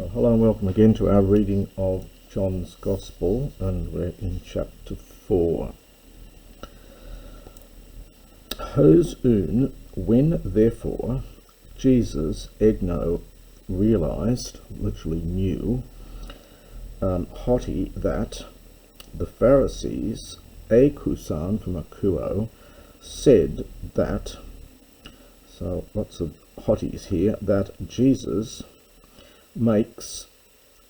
Well, hello and welcome again to our reading of John's Gospel, and we're in chapter 4. Hos un, when therefore Jesus egno realized, literally knew, hoti, that the Pharisees, akusan from akuo, said that, so lots of hotties here, that Jesus makes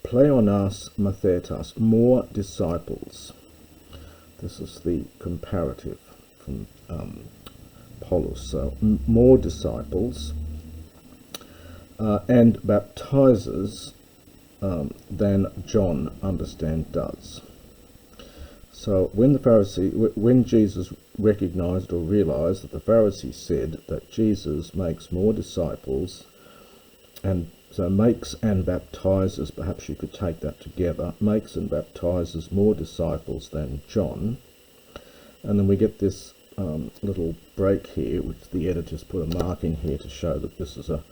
pleonas mathetas, more disciples. This is the comparative from Polus. So more disciples and baptizes than John, understand, does. So when Jesus recognized or realized that the Pharisees said that Jesus makes more disciples, and so makes and baptizes, perhaps you could take that together, makes and baptizes more disciples than John. And then we get this little break here, which the editors put a mark in here to show that this is a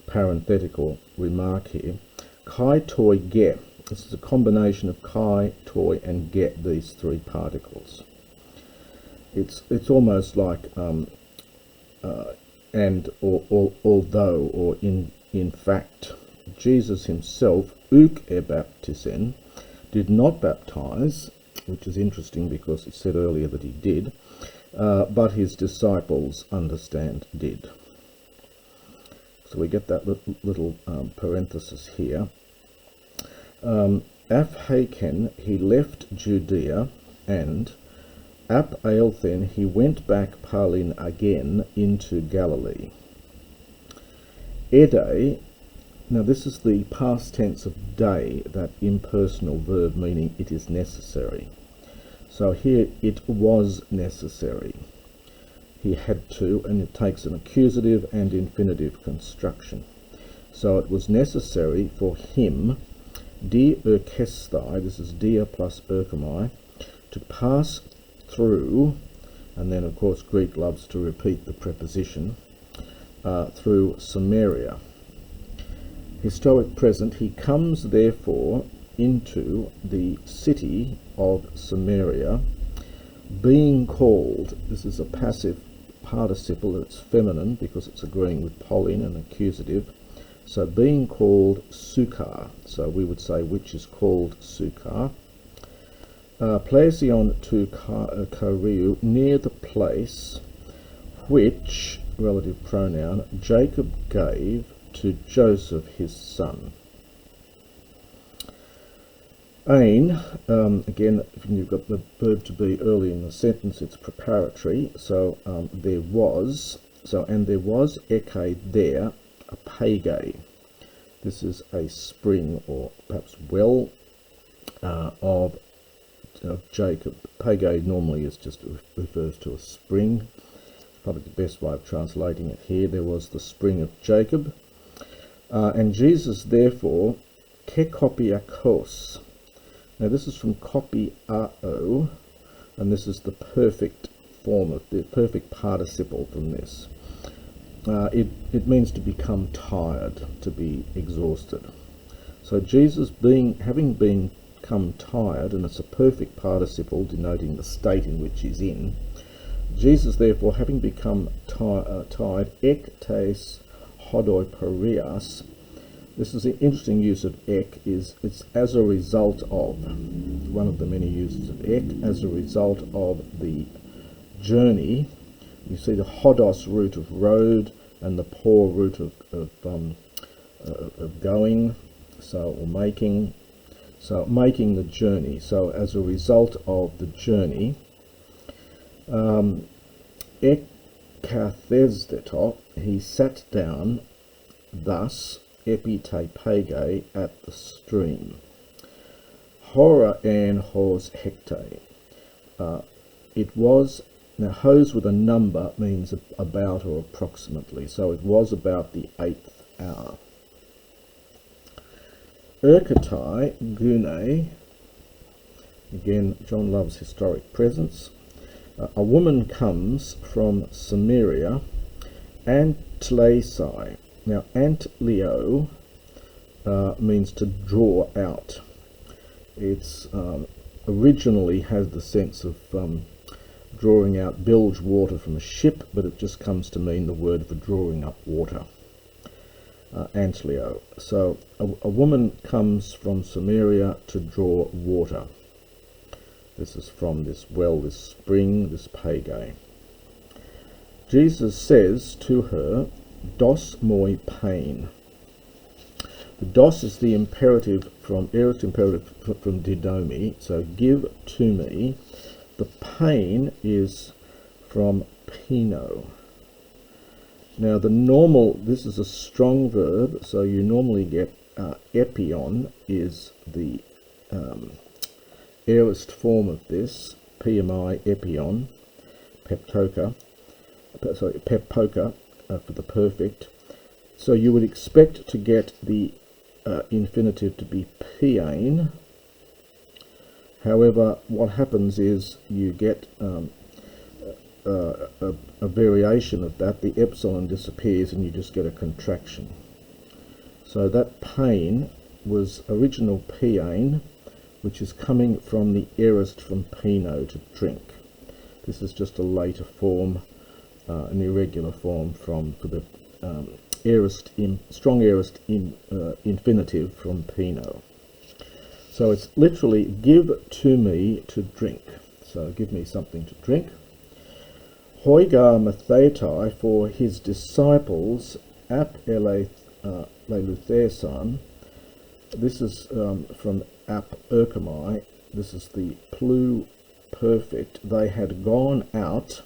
parenthetical remark here. Kai toi ge. This is a combination of kai, toi, and get, these three particles. It's almost like and or although, or in fact. Jesus himself, uk baptisen, did not baptize, which is interesting because it said earlier that he did, but his disciples, understand, did. So we get that little parenthesis here. Af haken, he left Judea, and ap aelthen, he went back Palin again into Galilee. Ede, now this is the past tense of day, that impersonal verb meaning it is necessary. So here it was necessary. He had to, and it takes an accusative and infinitive construction. So it was necessary for him, di erkestai, this is dia plus erchomai, to pass through, and then of course Greek loves to repeat the preposition, through Samaria. Historic present, he comes therefore into the city of Samaria, being called, this is a passive participle, it's feminine because it's agreeing with Pauline, an accusative, so being called Sukar, so we would say which is called Sukar. Plesion to Kariu, near the place which, relative pronoun, Jacob gave to Joseph his son. Ain, again, you've got the verb to be early in the sentence, it's preparatory, so there was, so and there was eke there, a page. This is a spring or perhaps well of Jacob. Page normally is just refers to a spring. Probably the best way of translating it here. There was the spring of Jacob. And Jesus, therefore, kekopiakos. Now this is from kopiao, and this is the perfect form of the perfect participle from this. It means to become tired, to be exhausted. So Jesus having become tired, and it's a perfect participle denoting the state in which he's in. Jesus, therefore, having become tired, ektes hodoi perias. This is an interesting use of ek, it's as a result of, one of the many uses of ek, as a result of the journey. You see the hodos root of road and the por root of going, so, or making, so making the journey. So as a result of the journey, ekathesdeto, he sat down thus, epite page, at the stream. Hora and hos hekte. It was, now hos with a number means about or approximately, so it was about the 8th hour. Erkatai gune, again John loves historic presence. A woman comes from Samaria, Antlesai. Now Antleo means to draw out. It's originally had the sense of drawing out bilge water from a ship, but it just comes to mean the word for drawing up water. Antlio. So a woman comes from Samaria to draw water. This is from this well, this spring, this Page. Jesus says to her, "Dos moi pain." The dos is the imperative from aorist imperative from didomi, so give to me. The pain is from pino. Now the normal, this is a strong verb, so you normally get epion is the aorist form of this, PMI epion, peptoka, for the perfect. So you would expect to get the infinitive to be piain. However, what happens is you get a variation of that. The epsilon disappears and you just get a contraction. So that pain was original piain, which is coming from the aorist from pino, to drink. This is just a later form, an irregular form for the strong aorist infinitive from pino. So it's literally give to me to drink. So give me something to drink. Hoiga mathetai, for his disciples, ap eleuthesan. This is from ap erkamai. This is the pluperfect. They had gone out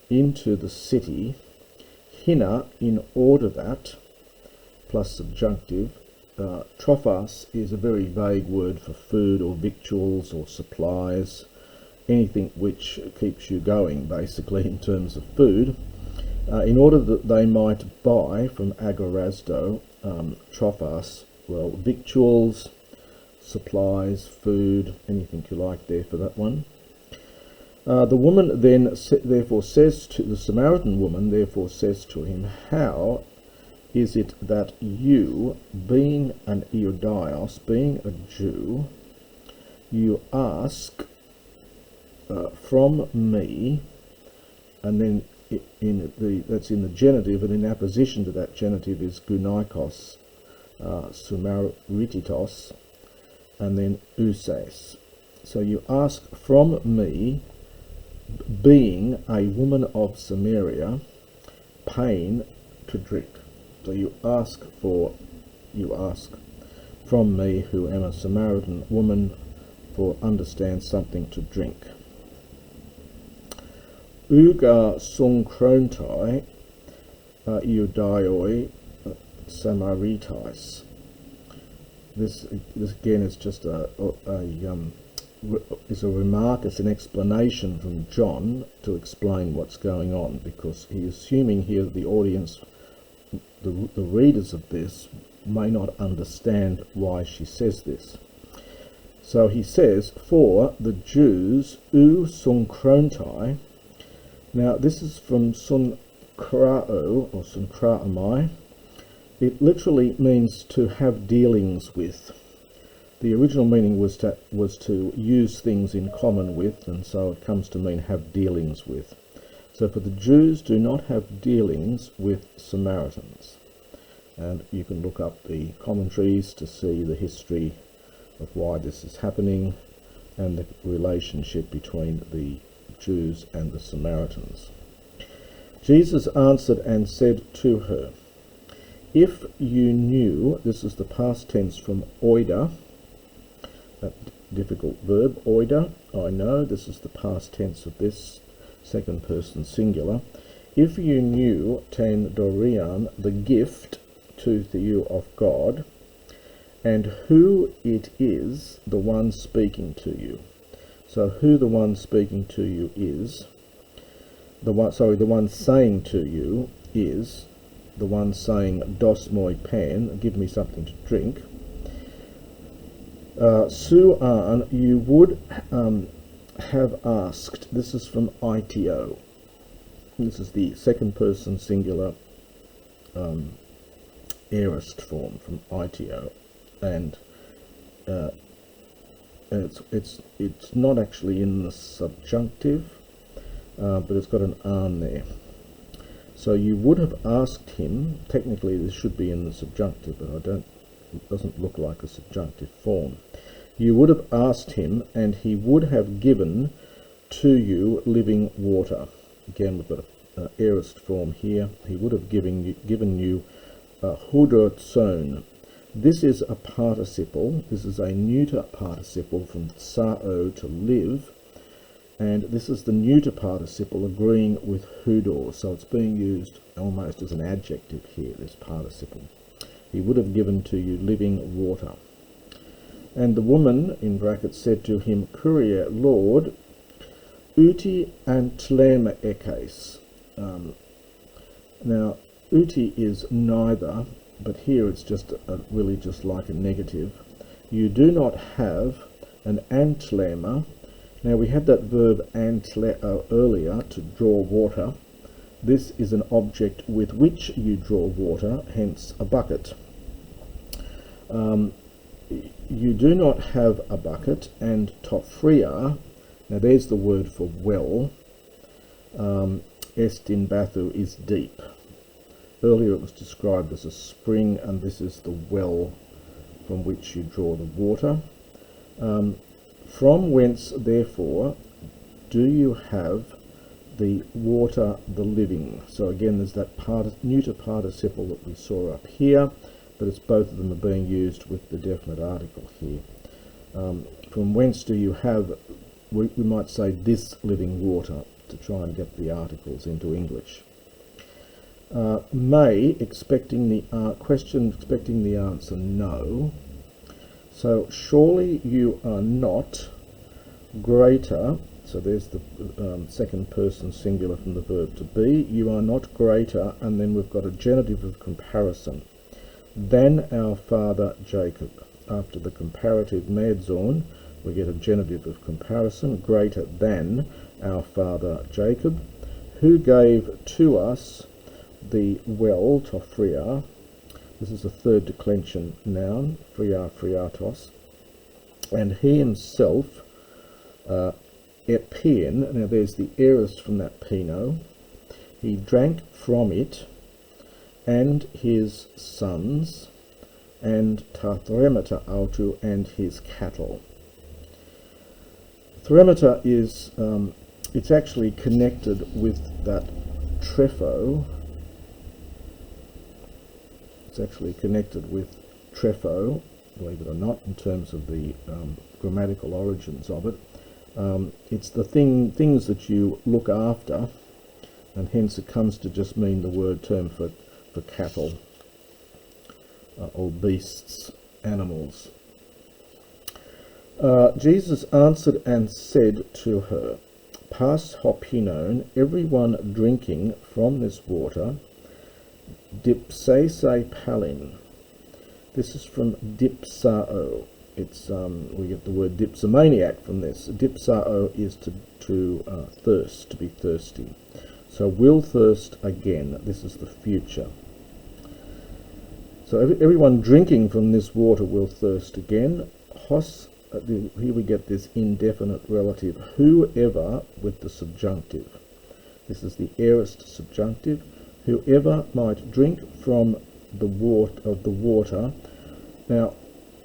into the city. Hina, in order that, plus subjunctive. Trophos is a very vague word for food or victuals or supplies, anything which keeps you going, basically, in terms of food, in order that they might buy from agorazdo, trophos, well, victuals, supplies, food, anything you like there for that one. The woman then therefore says to the Samaritan woman, therefore says to him, "How is it that you, being an Iudaios, being a Jew, you ask from me," and then that's in the genitive, and in apposition to that genitive is gunaikos, sumarititos, and then uses. So you ask from me, being a woman of Samaria, pain to drink. So you ask from me, who am a Samaritan woman, for understand something to drink. Uga sunkrontai Iudaioi Samaritais. This again is just a remark. It's an explanation from John to explain what's going on, because he's assuming here that the audience, the readers of this, may not understand why she says this. So he says, for the Jews, u sunkrontai. Now this is from sunkrao or sunkraamai. It literally means to have dealings with. The original meaning was to use things in common with, and so it comes to mean have dealings with. So for the Jews, do not have dealings with Samaritans. And you can look up the commentaries to see the history of why this is happening and the relationship between the Jews and the Samaritans. Jesus answered and said to her, if you knew, this is the past tense from oida, that difficult verb, oida, I know, this is the past tense of this, second person singular. If you knew, ten dorian, the gift to you of God, and who it is, the one speaking to you. So who the one speaking to you is, the one saying to you is, the one saying, dos moi pan, give me something to drink. Su'an, you would have asked, this is from ITO. This is the second person singular aorist form from itio, and it's not actually in the subjunctive, but it's got an arm there. So you would have asked him. Technically, this should be in the subjunctive, but it doesn't look like a subjunctive form. You would have asked him, and he would have given to you living water. Again, we've got an aorist form here. He would have given you hudortson. This is a participle. This is a neuter participle from sao, to live, and this is the neuter participle agreeing with hudor. So it's being used almost as an adjective here, this participle. He would have given to you living water. And the woman, in brackets, said to him, Kyrie, Lord, uti antlema ekes. Now, uti is neither, but here it's just really just like a negative. You do not have an antlema. Now, we had that verb antleo earlier, to draw water. This is an object with which you draw water, hence a bucket. You do not have a bucket, and tophria, now there's the word for well, est in bathu, is deep. Earlier it was described as a spring, and this is the well from which you draw the water. From whence, therefore, do you have the water, the living? So again, there's that neuter participle that we saw up here, but it's both of them are being used with the definite article here. From whence do you have, we might say, this living water, to try and get the articles into English. May, expecting the question, expecting the answer no. So surely you are not greater. So there's the second person singular from the verb to be. You are not greater, and then we've got a genitive of comparison, than our father Jacob. After the comparative medzorn, we get a genitive of comparison, greater than our father Jacob, who gave to us the well, tophria. This is a third declension noun, phria, phriatos, and he himself, epian, now there's the aorist from that pino, he drank from it, and his sons, and ta thremata autu, and his cattle. Thremata is, it's actually connected with that trepho. It's actually connected with trepho, believe it or not, in terms of the grammatical origins of it. It's the things that you look after, and hence it comes to just mean the word term for cattle, or beasts, animals. Jesus answered and said to her, Pas hopinon, everyone drinking from this water, dipsase palin. This is from dipsao. It's we get the word dipsomaniac from this. Dipsao is to thirst, to be thirsty. So will thirst again. This is the future. So everyone drinking from this water will thirst again. Hos, here we get this indefinite relative, whoever, with the subjunctive. This is the aorist subjunctive. Whoever might drink from the water. Now,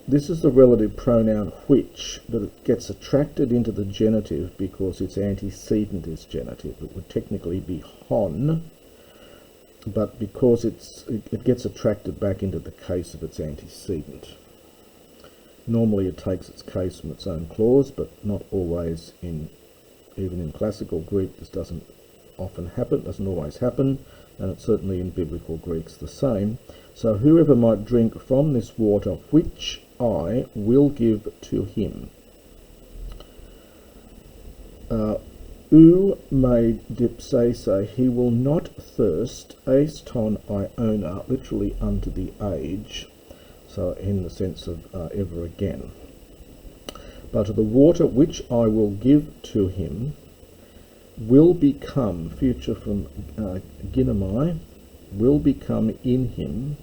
this is the relative pronoun which, but it gets attracted into the genitive because its antecedent is genitive. It would technically be hon, but because it gets attracted back into the case of its antecedent. Normally it takes its case from its own clause, but not always even in classical Greek. This doesn't often happen, doesn't always happen, and it's certainly in biblical Greeks the same. So whoever might drink from this water which I will give to him. U made dipsase, he will not thirst, aeston iona, literally unto the age, so in the sense of ever again. But the water which I will give to him will become, future from ginomai, will become in him,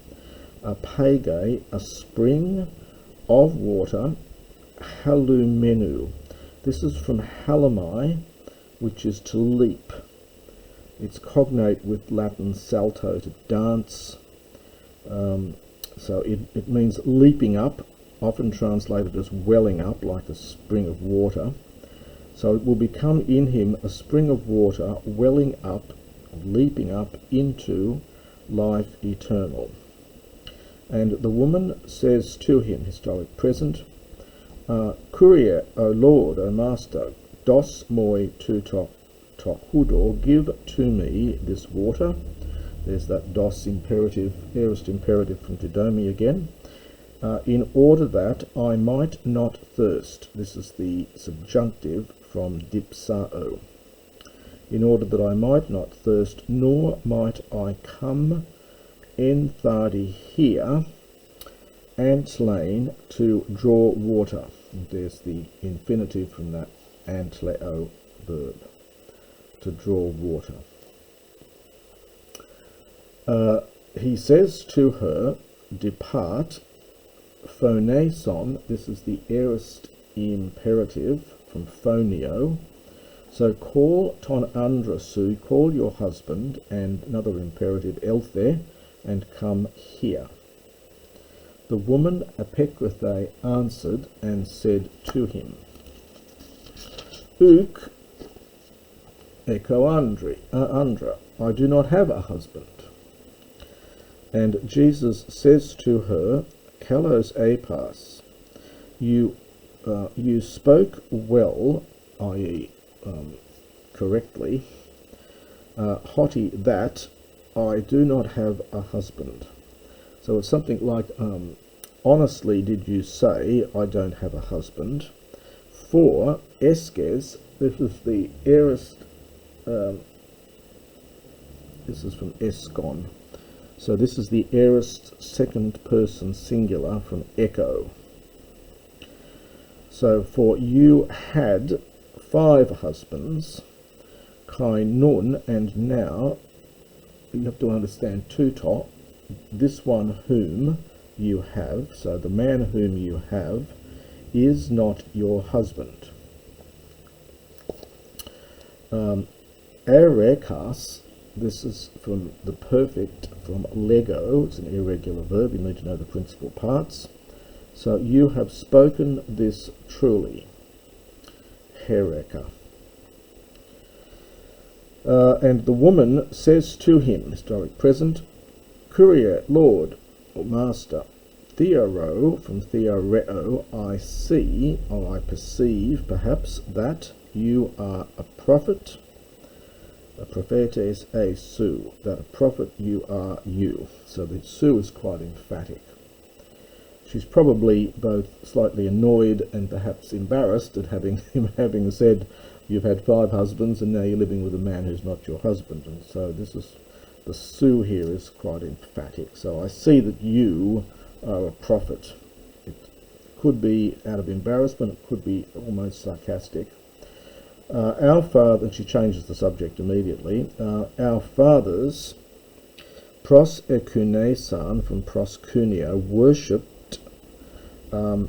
a page, a spring of water, halumenu. This is from halami, which is to leap. It's cognate with Latin salto, to dance. So it means leaping up, often translated as welling up, like a spring of water. So it will become in him a spring of water, welling up, leaping up into life eternal. And the woman says to him, historic present, Courier, O Lord, O Master, dos moi tu tohudo, give to me this water. There's that dos imperative, aorist imperative from Didomi again. In order that I might not thirst. This is the subjunctive from dipsao. In order that I might not thirst, nor might I come enthadi here, antlane, to draw water. And there's the infinitive from that antleo verb, to draw water. He says to her, depart, phoneson. This is the aorist imperative from phoneo. So call ton andrasu, call your husband, and another imperative, elthe, and come here. The woman Apekrithe answered and said to him, Uk eko andra, I do not have a husband. And Jesus says to her, Kalos apas, you spoke well, i.e. correctly, hoti, that I do not have a husband. So it's something like, honestly did you say I don't have a husband? For eskes, this is the aorist, this is from eskon. So this is the aorist second person singular from echo. So for you had 5 husbands, kai nun, and now you have to understand tuto, this one whom you have, so the man whom you have, is not your husband. Erekas, this is from the perfect, from lego, it's an irregular verb, you need to know the principal parts. So you have spoken this truly. Hereka. And the woman says to him, historic present, Courier, Lord, or Master, Theoro, from Theoreo, I see, or I perceive, perhaps, that you are a prophet, a prophetes a su, that a prophet you are you. So the su is quite emphatic. She's probably both slightly annoyed and perhaps embarrassed at having said, you've had 5 husbands and now you're living with a man who's not your husband. And so this is, the su here is quite emphatic. So I see that you are a prophet. It could be out of embarrassment, it could be almost sarcastic. Our father, and she changes the subject immediately, our fathers, pros ekunesan, from proskuneo, worshipped on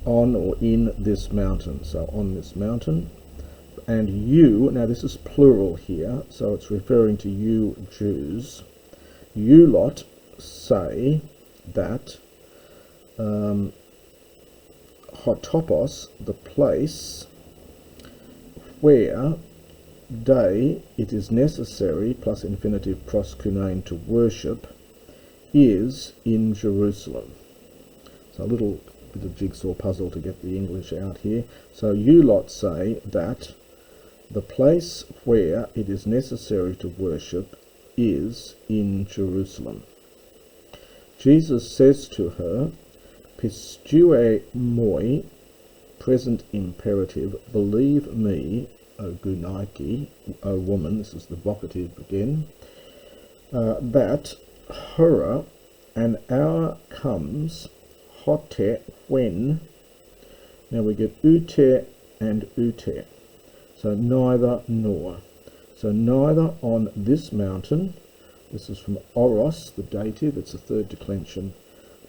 or in this mountain, so on this mountain. And you, now this is plural here, so it's referring to you Jews, you lot say that hotopos, the place where day it is necessary, plus infinitive proskunein, to worship, is in Jerusalem. So a little bit of jigsaw puzzle to get the English out here. So you lot say that the place where it is necessary to worship is in Jerusalem. Jesus says to her, Pistue moi, present imperative, believe me, O Gunaiki, O woman, this is the vocative again, that hora, an hour comes, hote, when, now we get ute and ute, so neither nor. So neither on this mountain This is from oros, the dative. It's a third declension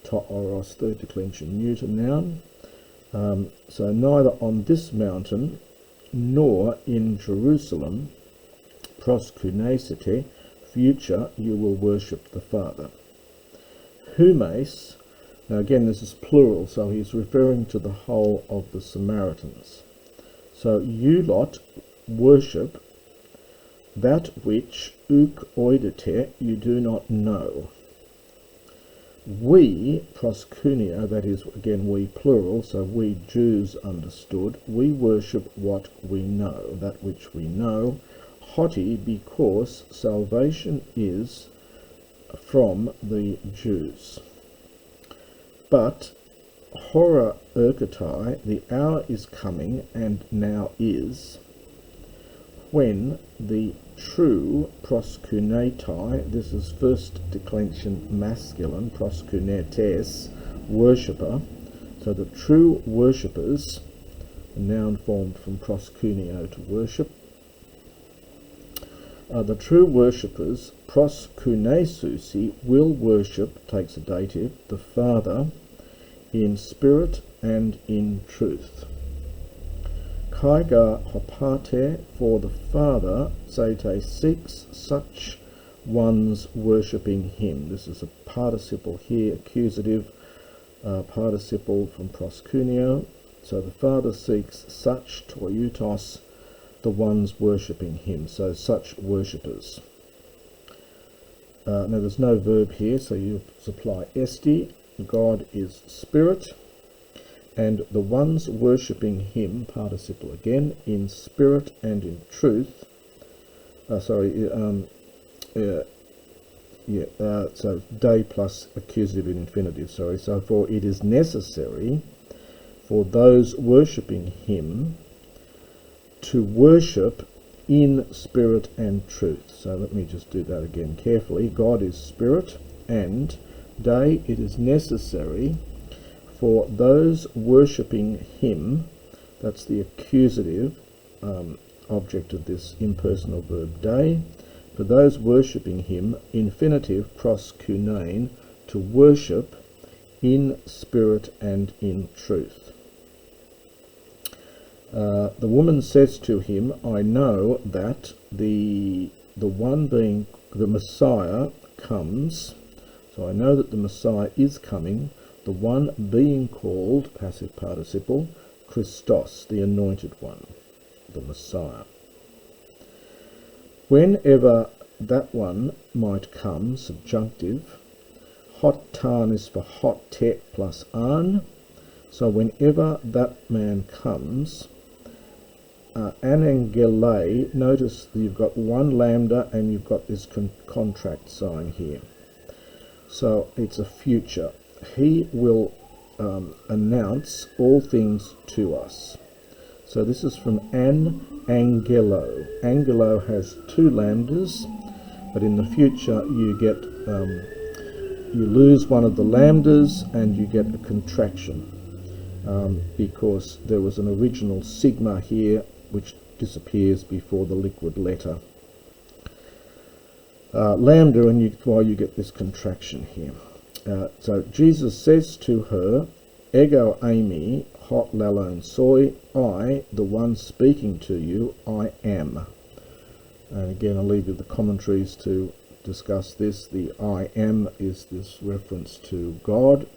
to oros, third declension neuter noun. So neither on this mountain nor in Jerusalem, proskunesete, future, you will worship the Father. Humes, now again this is plural, so he's referring to the whole of the Samaritans. So you lot worship that which uk oidete you do not know. We, proskuneo, that is again we plural, so we Jews understood, we worship what we know, that which we know, hoti, because salvation is from the Jews. But hora erkatai, the hour is coming, and now is, when the true proskunetai, this is first declension masculine, proskunetes, worshipper, so the true worshippers, a noun formed from proskuneo, to worship, the true worshippers, proskunesusi, will worship, takes a dative, the Father, in spirit and in truth. Kaiga hopate, for the Father, Zete, seeks such ones worshipping him. This is a participle here, accusative participle from proskuneo. So the Father seeks such, toiutos, the ones worshipping him, so such worshippers. Now there's no verb here, so you supply esti, God is spirit, and the ones worshipping him, participle again, in spirit and in truth. So day plus accusative in infinitive, sorry. So for it is necessary for those worshipping him to worship in spirit and truth. So let me just do that again carefully. God is spirit, and day, it is necessary for those worshipping him, that's the accusative object of this impersonal verb day, for those worshipping him, infinitive proskunein, to worship in spirit and in truth. The woman says to him, I know that the one being the Messiah comes, so I know that the Messiah is coming, the one being called, passive participle, Christos, the anointed one, the Messiah. Whenever that one might come, subjunctive, hot tan is for hot te plus an, so whenever that man comes, anangele, notice that you've got one lambda and you've got this contract sign here. So it's a future. He will announce all things to us. So this is from an angelo. Angelo has two lambdas, but in the future you get you lose one of the lambdas and you get a contraction because there was an original sigma here which disappears before the liquid letter lambda, and why you get this contraction here. So Jesus says to her, ego eimi hot lalon soy, I, the one speaking to you, I am. And again, I'll leave you the commentaries to discuss this. The I am is this reference to God,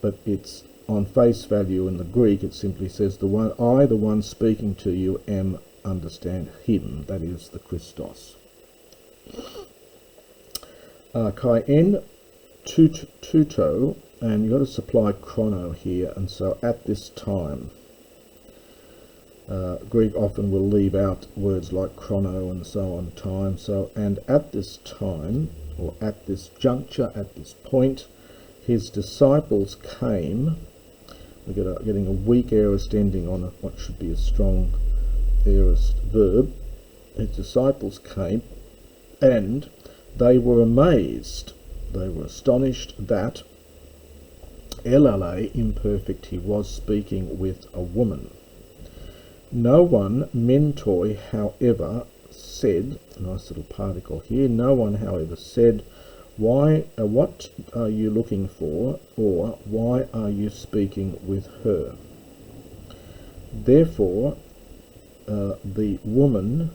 but it's on face value in the Greek, it simply says, the one, I, the one speaking to you, am, understand him, that is the Christos. Kai en tuto, and you've got to supply chrono here, and so at this time. Greek often will leave out words like chrono and so on, time, so, and at this time, or at this juncture, at this point, his disciples came. We're getting a weak aorist ending on what should be a strong aorist verb. His disciples came, and they were amazed, they were astonished that elale, imperfect, he was speaking with a woman. No one mentoi, however, said, a nice little particle here, no one, however, said, what are you looking for, or why are you speaking with her? Therefore, the woman,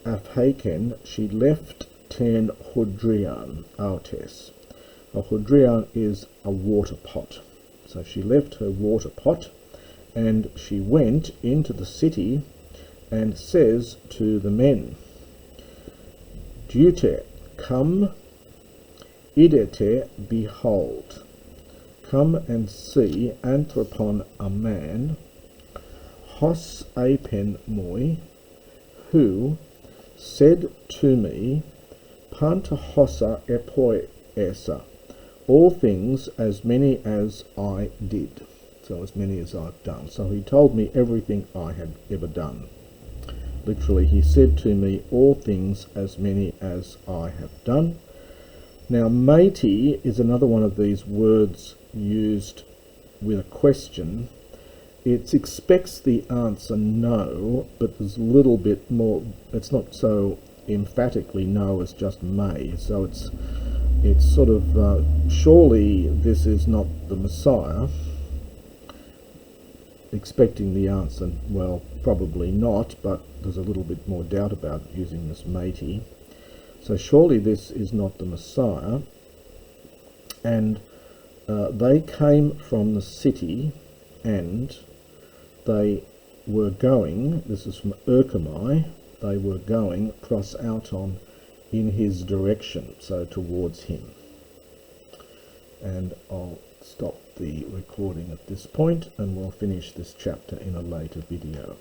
Afhaken, she left 10 hudrian outes. A hudrian is a water pot. So she left her water pot, and she went into the city and says to the men, Dute, come, idete, behold, come and see anthropon, a man, hos apen moi, who said to me, Panta hossa epoi esa, all things as many as I did. So as many as I've done. So he told me everything I had ever done. Literally, he said to me, all things as many as I have done. Now, matey is another one of these words used with a question. It expects the answer no, but there's a little bit more, it's not so emphatically no as just may. So it's sort of, surely this is not the Messiah. Expecting the answer, well, probably not, but there's a little bit more doubt about using this matey. So surely this is not the Messiah. And they came from the city, and they were going, this is from Urkamai, they were going pros auton in his direction, so towards him. And I'll stop the recording at this point, and we'll finish this chapter in a later video.